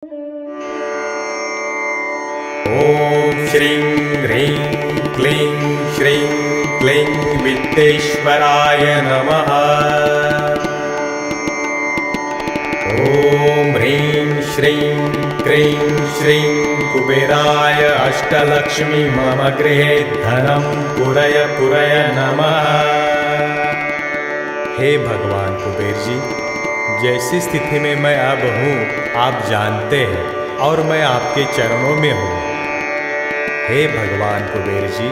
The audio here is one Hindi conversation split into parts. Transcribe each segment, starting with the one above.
ॐ श्रीं ह्रीं क्लीं श्रीं क्लीं वित्तेश्वराय नमः। ॐ ह्रीं श्रीं क्लीं श्रीं कुबेराय अष्टलक्ष्मी मम गृहे धनं पुरय पुरय नमः। हे भगवान कुबेर जी, जैसी स्थिति में मैं अब हूँ आप जानते हैं और मैं आपके चरणों में हूँ। हे भगवान कुबेर जी,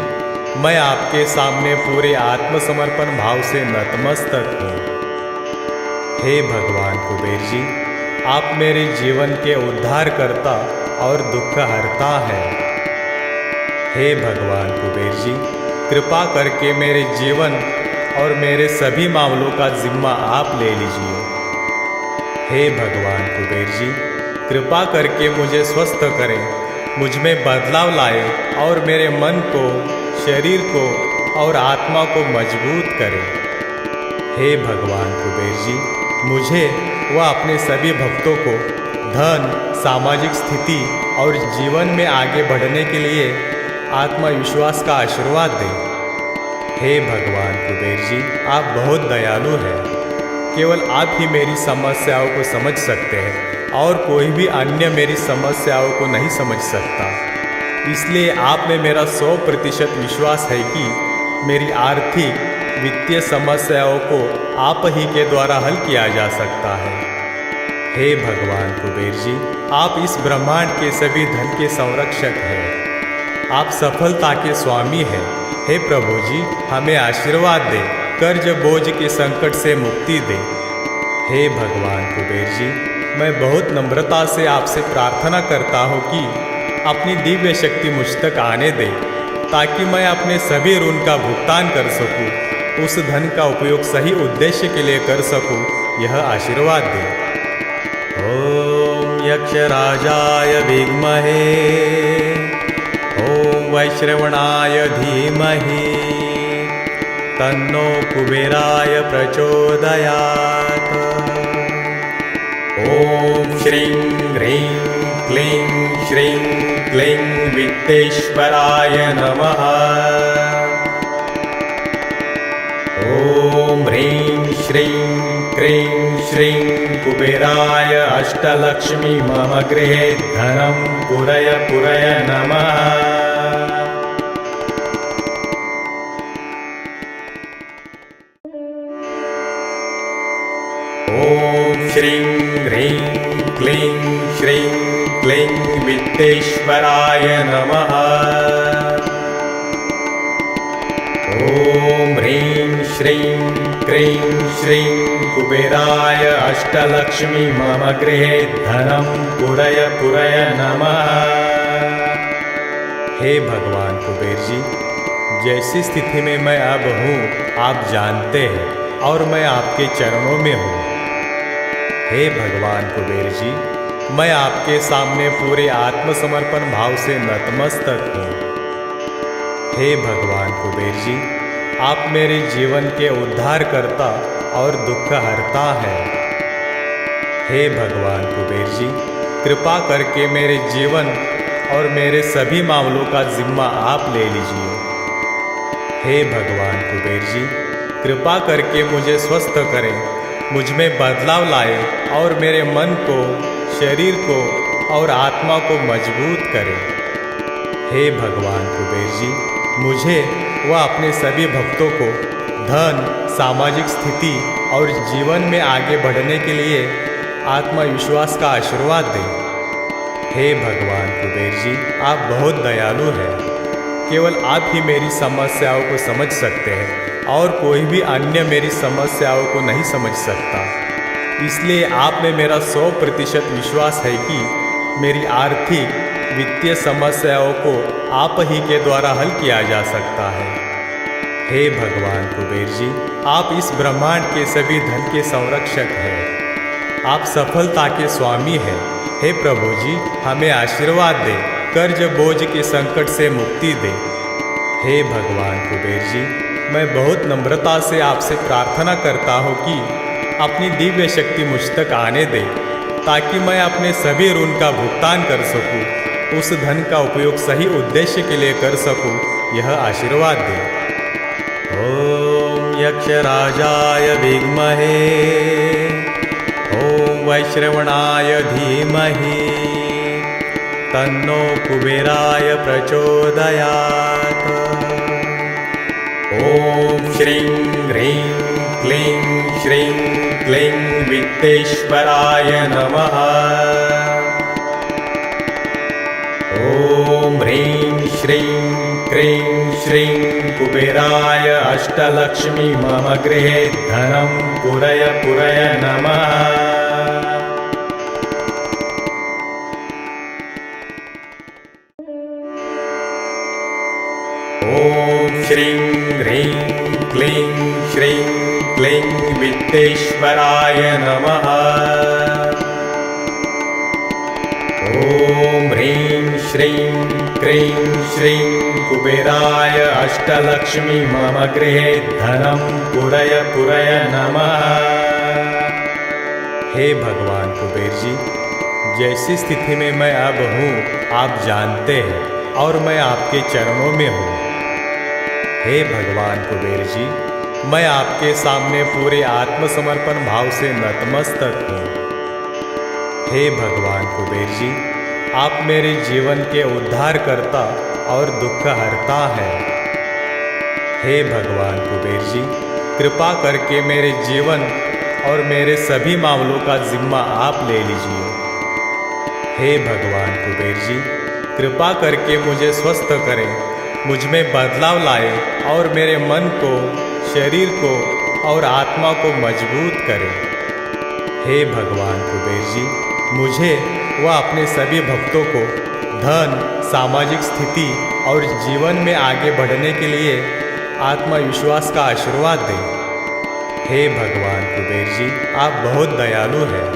मैं आपके सामने पूरे आत्मसमर्पण भाव से नतमस्तक हूँ। हे भगवान कुबेर जी, आप मेरे जीवन के उद्धारकर्ता और दुख हरता हैं। हे भगवान कुबेर जी, कृपा करके मेरे जीवन और मेरे सभी मामलों का जिम्मा आप ले लीजिए। हे भगवान कुबेर जी, कृपा करके मुझे स्वस्थ करें, मुझ में बदलाव लाए और मेरे मन को, शरीर को और आत्मा को मजबूत करें। हे भगवान कुबेर जी, मुझे व अपने सभी भक्तों को धन, सामाजिक स्थिति और जीवन में आगे बढ़ने के लिए आत्मविश्वास का आशीर्वाद दें। हे भगवान कुबेर जी, आप बहुत दयालु हैं। केवल आप ही मेरी समस्याओं को समझ सकते हैं और कोई भी अन्य मेरी समस्याओं को नहीं समझ सकता। इसलिए आप में मेरा 100% विश्वास है कि मेरी आर्थिक, वित्तीय समस्याओं को आप ही के द्वारा हल किया जा सकता है। हे भगवान कुबेर जी, आप इस ब्रह्मांड के सभी धन के संरक्षक हैं। आप सफलता के स्वामी हैं। हे प्रभु जी, हमें आशीर्वाद दें, कर्ज बोझ के संकट से मुक्ति दें। हे भगवान कुबेर जी, मैं बहुत नम्रता से आपसे प्रार्थना करता हूँ कि अपनी दिव्य शक्ति मुझ तक आने दें, ताकि मैं अपने सभी ऋण का भुगतान कर सकूँ, उस धन का उपयोग सही उद्देश्य के लिए कर सकूँ, यह आशीर्वाद दें। ओम यक्षराजाय विद्महे, ओम वैश्रवणाय धीमहि, तन्नो कुबेराय प्रचोदयात्। ॐ श्रीं ह्रीं क्लीं श्रीं क्लीं वित्तेश्वराय नमः। ॐ ह्रीं श्रीं क्लीं श्रीं कुबेराय अष्टलक्ष्मी मम गृहे धनं पुरय पुरय नमः। ॐ श्रीं ह्रीं क्लीं श्रीं क्लीं वित्तेश्वराय नमः। ॐ ह्रीं श्रीं क्लीं श्रीं कुबेराय अष्टलक्ष्मी मम गृहे धनं पुरय पुरय नमः। हे भगवान कुबेर जी, जैसी स्थिति में मैं अब हूँ आप जानते हैं और मैं आपके चरणों में हूँ। हे भगवान कुबेर जी, मैं आपके सामने पूरे आत्मसमर्पण भाव से नतमस्तक हूँ। हे भगवान कुबेर जी, आप मेरे जीवन के उद्धारकर्ता और दुख हरता हैं। हे भगवान कुबेर जी, कृपा करके मेरे जीवन और मेरे सभी मामलों का जिम्मा आप ले लीजिए। हे भगवान कुबेर जी, कृपा करके मुझे स्वस्थ करें, मुझ में बदलाव लाए और मेरे मन को, शरीर को और आत्मा को मजबूत करें। हे भगवान कुबेर जी, मुझे व अपने सभी भक्तों को धन, सामाजिक स्थिति और जीवन में आगे बढ़ने के लिए आत्मविश्वास का आशीर्वाद दें। हे भगवान कुबेर जी, आप बहुत दयालु हैं। केवल आप ही मेरी समस्याओं को समझ सकते हैं और कोई भी अन्य मेरी समस्याओं को नहीं समझ सकता। इसलिए आप में मेरा 100% विश्वास है कि मेरी आर्थिक, वित्तीय समस्याओं को आप ही के द्वारा हल किया जा सकता है। हे भगवान कुबेर जी, आप इस ब्रह्मांड के सभी धन के संरक्षक हैं। आप सफलता के स्वामी हैं। हे प्रभु जी, हमें आशीर्वाद दें, कर्ज बोझ के संकट से मुक्ति दें। हे भगवान कुबेर जी, मैं बहुत नम्रता से आपसे प्रार्थना करता हूँ कि अपनी दिव्य शक्ति मुझ तक आने दें, ताकि मैं अपने सभी ऋण का भुगतान कर सकूं, उस धन का उपयोग सही उद्देश्य के लिए कर सकूं, यह आशीर्वाद दे। ओम यक्षराजाय विद्महे, ओम वैश्रवणाय धीमहि, तन्नो कुबेराय प्रचोदयात्। ओम श्रीं ह्रीं क्लीं श्रीं क्लीं वित्तेश्वराय नमः। ओम ह्रीं श्रीं क्लीं श्रीं कुबेराय अष्टलक्ष्मी मम गृहे धनं पुरय पुरय नमः। ओम श्रीं ह्रीं क्लीं श्रीं क्लीं वित्तेश्वराय नमः। ओम ह्रीं श्रीं क्लीं श्रीं कुबेराय अष्टलक्ष्मी मम गृहे धनं पुरय पुरय नमः। हे भगवान कुबेर जी, जैसी स्थिति में मैं अब हूँ आप जानते हैं और मैं आपके चरणों में हूँ। हे भगवान कुबेर जी, मैं आपके सामने पूरे आत्मसमर्पण भाव से नतमस्तक हूँ। हे भगवान कुबेर जी, आप मेरे जीवन के उद्धारकर्ता और दुख हरता हैं। हे भगवान कुबेर जी, कृपा करके मेरे जीवन और मेरे सभी मामलों का जिम्मा आप ले लीजिए। हे भगवान कुबेर जी, कृपा करके मुझे स्वस्थ करें, मुझ में बदलाव लाए और मेरे मन को, शरीर को और आत्मा को मजबूत करें। हे भगवान कुबेर जी, मुझे व अपने सभी भक्तों को धन, सामाजिक स्थिति और जीवन में आगे बढ़ने के लिए आत्मविश्वास का आशीर्वाद दें। हे भगवान कुबेर जी, आप बहुत दयालु हैं।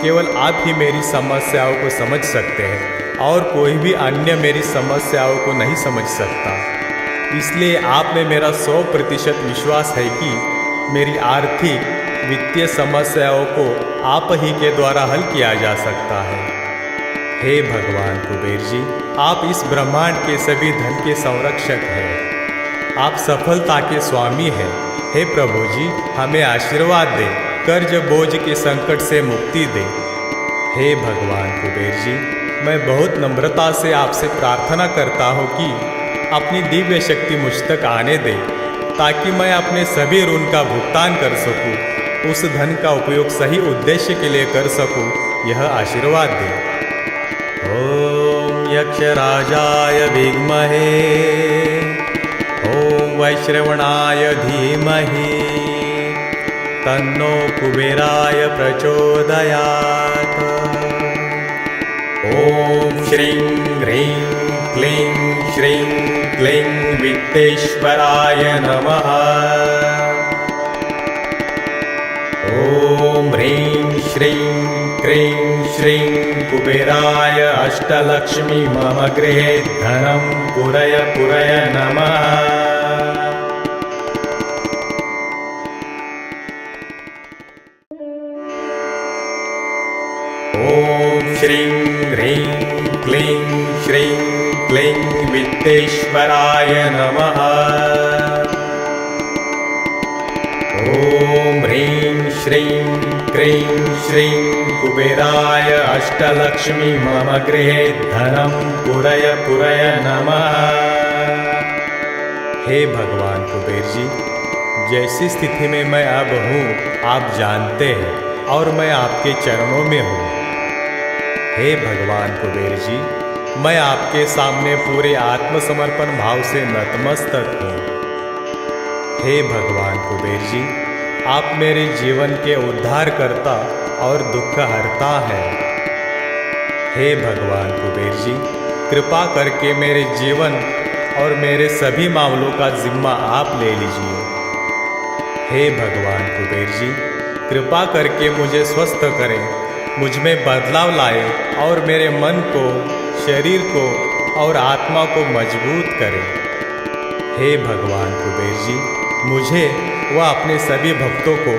केवल आप ही मेरी समस्याओं को समझ सकते हैं और कोई भी अन्य मेरी समस्याओं को नहीं समझ सकता। इसलिए आप में मेरा 100% विश्वास है कि मेरी आर्थिक वित्तीय समस्याओं को आप ही के द्वारा हल किया जा सकता है। हे भगवान कुबेर जी, आप इस ब्रह्मांड के सभी धन के संरक्षक हैं। आप सफलता के स्वामी हैं। हे प्रभु जी, हमें आशीर्वाद दें, कर्ज बोझ के संकट से मुक्ति दें। हे भगवान कुबेर जी, मैं बहुत नम्रता से आपसे प्रार्थना करता हूँ कि अपनी दिव्य शक्ति मुझ तक आने दें, ताकि मैं अपने सभी ऋण का भुगतान कर सकूं, उस धन का उपयोग सही उद्देश्य के लिए कर सकूं, यह आशीर्वाद दें। ओम यक्षराजाय विद्महे, ओम वैश्रवणाय धीमहि, तन्नो कुबेराय प्रचोदयात्। ओम श्रीं ह्रीं क्लीं श्रीं क्लीं वित्तेश्वराय नमः। ओम ह्रीं श्रीं क्लीं श्रीं कुबेराय अष्टलक्ष्मी मम गृहे धनं पुरय पुरय नमः। ओम श्रीं ह्रीं क्लीं श्रीं क्लीं वित्तेश्वराय नमः। ओम ह्रीं श्रीं क्लीं श्रीं कुबेराय अष्टलक्ष्मी मम गृहे धनं पुरय पुरय नमः। हे भगवान कुबेर जी, जैसी स्थिति में मैं अब हूँ आप जानते हैं और मैं आपके चरणों में हूँ। हे भगवान कुबेर जी, मैं आपके सामने पूरे आत्मसमर्पण भाव से नतमस्तक हूँ। हे भगवान कुबेर जी, आप मेरे जीवन के उद्धारकर्ता और दुख हरता हैं। हे भगवान कुबेर जी, कृपा करके मेरे जीवन और मेरे सभी मामलों का जिम्मा आप ले लीजिए। हे भगवान कुबेर जी, कृपा करके मुझे स्वस्थ करें, मुझ में बदलाव लाए और मेरे मन को, शरीर को और आत्मा को मजबूत करें। हे भगवान कुबेर जी, मुझे व अपने सभी भक्तों को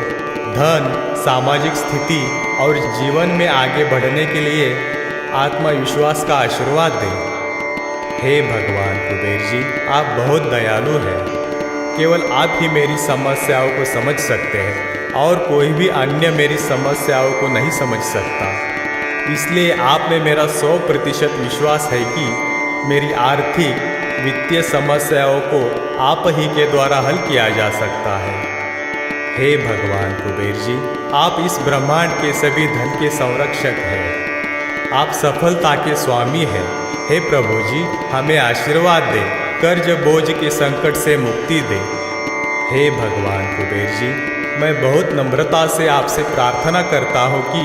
धन, सामाजिक स्थिति और जीवन में आगे बढ़ने के लिए आत्मविश्वास का आशीर्वाद दें। हे भगवान कुबेर जी, आप बहुत दयालु हैं। केवल आप ही मेरी समस्याओं को समझ सकते हैं और कोई भी अन्य मेरी समस्याओं को नहीं समझ सकता। इसलिए आप में मेरा 100% विश्वास है कि मेरी आर्थिक वित्तीय समस्याओं को आप ही के द्वारा हल किया जा सकता है। हे भगवान कुबेर जी, आप इस ब्रह्मांड के सभी धन के संरक्षक हैं। आप सफलता के स्वामी हैं। हे प्रभु जी, हमें आशीर्वाद दें, कर्ज बोझ के संकट से मुक्ति दें। हे भगवान कुबेर जी, मैं बहुत नम्रता से आपसे प्रार्थना करता हूँ कि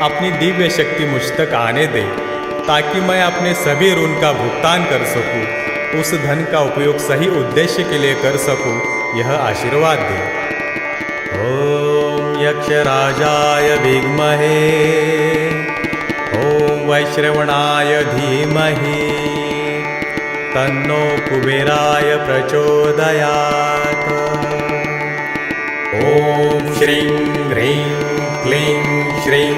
अपनी दिव्य शक्ति मुझ तक आने दें, ताकि मैं अपने सभी ऋण का भुगतान कर सकूं, उस धन का उपयोग सही उद्देश्य के लिए कर सकूं, यह आशीर्वाद दें। ओम यक्षराजाय विद्महे, ओम वैश्रवणाय धीमहि, तन्नो कुबेराय प्रचोदयात्। ओम श्रीं ह्रीं क्लीं श्रीं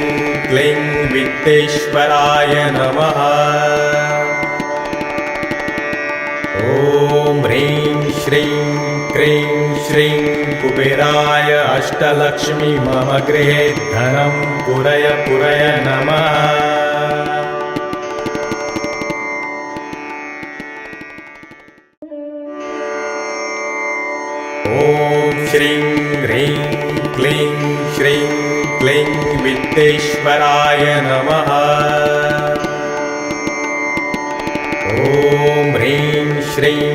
क्लीं वित्तेश्वराय नमः। ओम ह्रीं श्रीं क्लीं श्रीं कुबेराय अष्टलक्ष्मी मम गृहे धनं पुरय पुरय नमः। ओम श्रीं ह्रीं क्लीं श्रीं क्लीं वित्तेश्वराय नमः। ओम ह्रीं श्रीं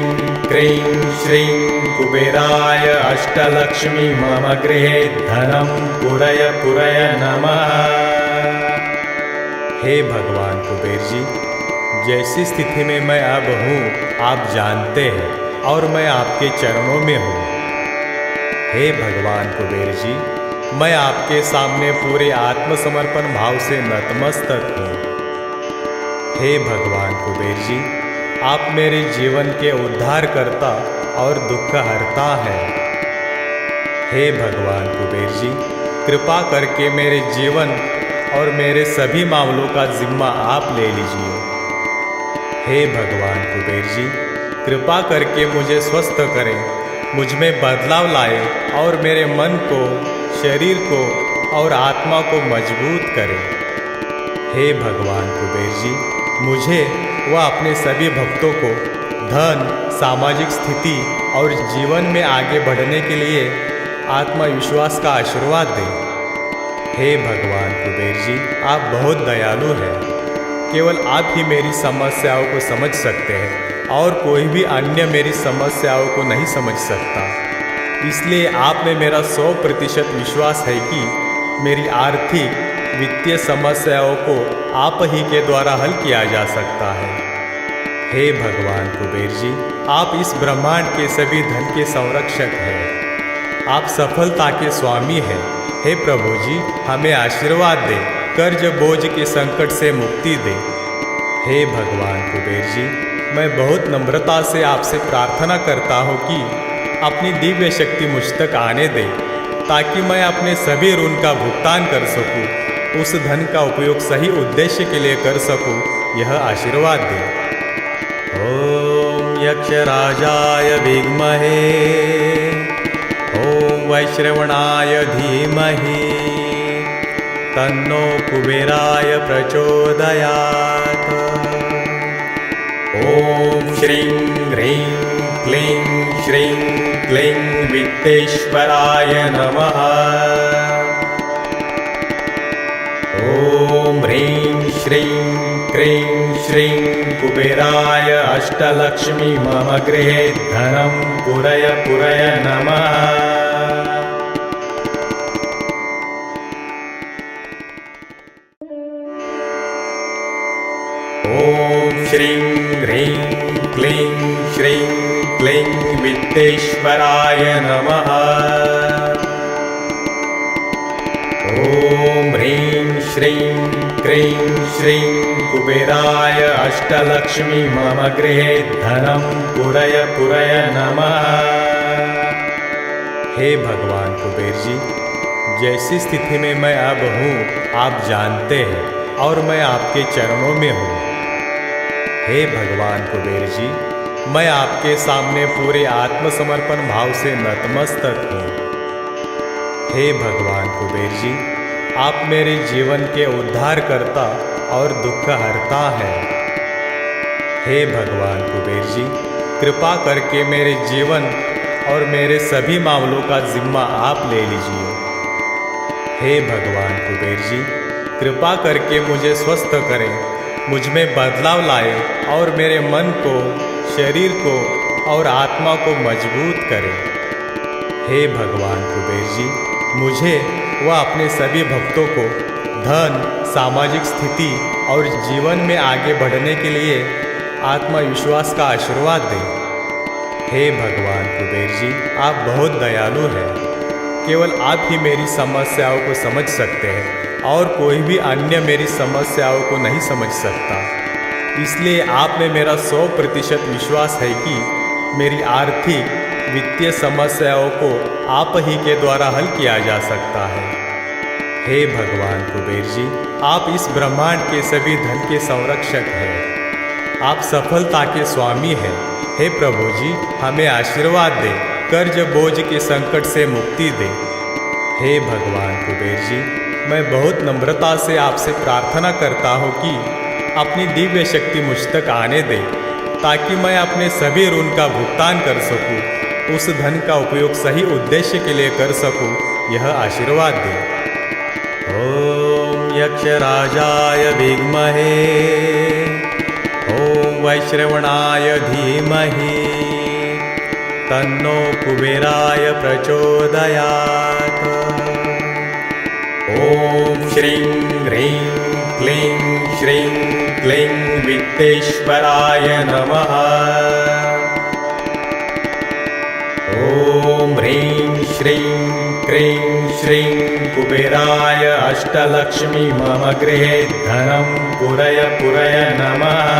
क्लीं श्रीं कुबेराय अष्टलक्ष्मी मम गृहे धनं पुरय पुरय नमः। हे भगवान कुबेर जी, जैसी स्थिति में मैं अब हूँ आप जानते हैं और मैं आपके चरणों में हूँ। हे भगवान कुबेर जी, मैं आपके सामने पूरे आत्मसमर्पण भाव से नतमस्तक हूँ। हे भगवान कुबेर जी, आप मेरे जीवन के उद्धारकर्ता और दुख हरता हैं। हे भगवान कुबेर जी, कृपा करके मेरे जीवन और मेरे सभी मामलों का जिम्मा आप ले लीजिए। हे भगवान कुबेर जी, कृपा करके मुझे स्वस्थ करें, मुझ में बदलाव लाए और मेरे मन को, शरीर को और आत्मा को मजबूत करें। हे भगवान कुबेर जी, मुझे व अपने सभी भक्तों को धन, सामाजिक स्थिति और जीवन में आगे बढ़ने के लिए आत्मविश्वास का आशीर्वाद दें। हे भगवान कुबेर जी, आप बहुत दयालु हैं। केवल आप ही मेरी समस्याओं को समझ सकते हैं और कोई भी अन्य मेरी समस्याओं को नहीं समझ सकता। इसलिए आप में मेरा 100% विश्वास है कि मेरी आर्थिक वित्तीय समस्याओं को आप ही के द्वारा हल किया जा सकता है। हे भगवान कुबेर जी, आप इस ब्रह्मांड के सभी धन के संरक्षक हैं। आप सफलता के स्वामी हैं। हे प्रभु जी, हमें आशीर्वाद दें, कर्ज बोझ के संकट से मुक्ति दें। हे भगवान कुबेर जी, मैं बहुत नम्रता से आपसे प्रार्थना करता हूँ कि अपनी दिव्य शक्ति मुझ तक आने दें, ताकि मैं अपने सभी ऋण का भुगतान कर सकूं, उस धन का उपयोग सही उद्देश्य के लिए कर सकूं, यह आशीर्वाद दें। ओम यक्षराजाय विद्महे, ओम वैश्रवणाय धीमहि, तन्नो कुबेराय प्रचोदयात्। ओम श्रीं ह्रीं क्लीं श्रीं क्लीं वित्तेश्वराय नमः। ओम ह्रीं श्रीं क्लीं श्रीं कुबेराय अष्टलक्ष्मी मम गृहे धनं पुरय पुरय नमः। ओम श्रीं ह्रीं क्लीं श्रीं क्लीं वित्तेश्वराय नमः। ओम ह्रीं श्रीं क्लीं श्रीं कुबेराय अष्टलक्ष्मी मम गृहे धनं पुरय पुरय नमः। हे भगवान कुबेर जी, जैसी स्थिति में मैं अब हूँ आप जानते हैं, और मैं आपके चरणों में हूँ। हे भगवान कुबेर जी, मैं आपके सामने पूरे आत्मसमर्पण भाव से नतमस्तक हूँ। हे भगवान कुबेर जी, आप मेरे जीवन के उद्धारकर्ता और दुखहर्ता हैं। हे भगवान कुबेर जी, कृपा करके मेरे जीवन और मेरे सभी मामलों का जिम्मा आप ले लीजिए। हे भगवान कुबेर जी, कृपा करके मुझे स्वस्थ करें, मुझ में बदलाव लाए और मेरे मन को, शरीर को और आत्मा को मजबूत करें। हे भगवान कुबेर जी, मुझे व अपने सभी भक्तों को धन, सामाजिक स्थिति और जीवन में आगे बढ़ने के लिए आत्मविश्वास का आशीर्वाद दें। हे भगवान कुबेर जी, आप बहुत दयालु हैं। केवल आप ही मेरी समस्याओं को समझ सकते हैं और कोई भी अन्य मेरी समस्याओं को नहीं समझ सकता। इसलिए आप में मेरा 100% विश्वास है कि मेरी आर्थिक, वित्तीय समस्याओं को आप ही के द्वारा हल किया जा सकता है। हे भगवान कुबेर जी, आप इस ब्रह्मांड के सभी धन के संरक्षक हैं। आप सफलता के स्वामी हैं। हे प्रभु जी, हमें आशीर्वाद दें, कर्ज बोझ के संकट से मुक्ति दें। हे भगवान कुबेर जी, मैं बहुत नम्रता से आपसे प्रार्थना करता हूँ कि अपनी दिव्य शक्ति मुझ तक आने दें, ताकि मैं अपने सभी ऋण का भुगतान कर सकूं, उस धन का उपयोग सही उद्देश्य के लिए कर सकूं, यह आशीर्वाद दें। ओम यक्षराजाय विद्महे, ओम वैश्रवणाय धीमहि, तन्नो कुबेराय प्रचोदयात्। ओम श्रीं ह्रीं क्लीं श्रीं क्लीं वित्तेश्वराय नमः। ओम ह्रीं श्रीं क्लीं श्रीं कुबेराय अष्टलक्ष्मी मम गृहे धनं पुरय पुरय नमः।